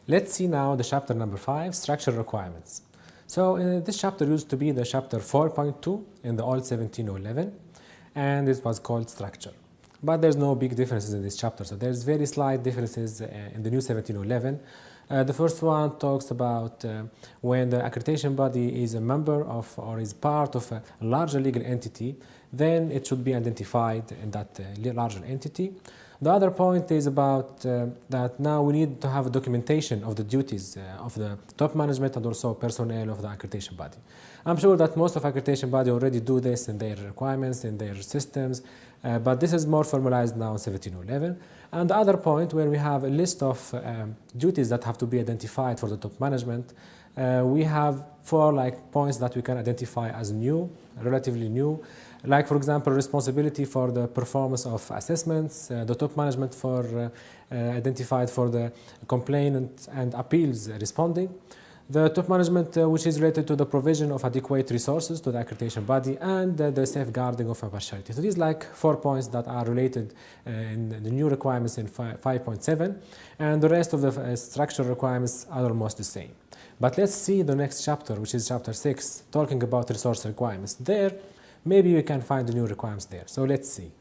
Let's see now the chapter number 5, structural requirements. So this chapter used to be the chapter 4.2 in the old 1711, and it was called structure. But there's no big differences in this chapter, so there's very slight differences in the new 1711. The first one talks about when the accreditation body is a member of or is part of a larger legal entity, then it should be identified in that larger entity. The other point is about that now we need to have a documentation of the duties of the top management and also personnel of the accreditation body. I'm sure that most of accreditation body already do this in their requirements, in their systems, but this is more formalized now in 1711. And the other point where we have a list of duties that have to be identified for the top management, we have 4 points that we can identify as new, relatively new. Like, for example, responsibility for the performance of assessments, the top management for identified for the complainant and appeals responding, the top management which is related to the provision of adequate resources to the accreditation body, and the safeguarding of impartiality. So these 4 points that are related in the new requirements in 5.7, and the rest of the structural requirements are almost the same. But let's see the next chapter, which is chapter 6, talking about resource requirements. There, maybe we can find the new requirements there. So let's see.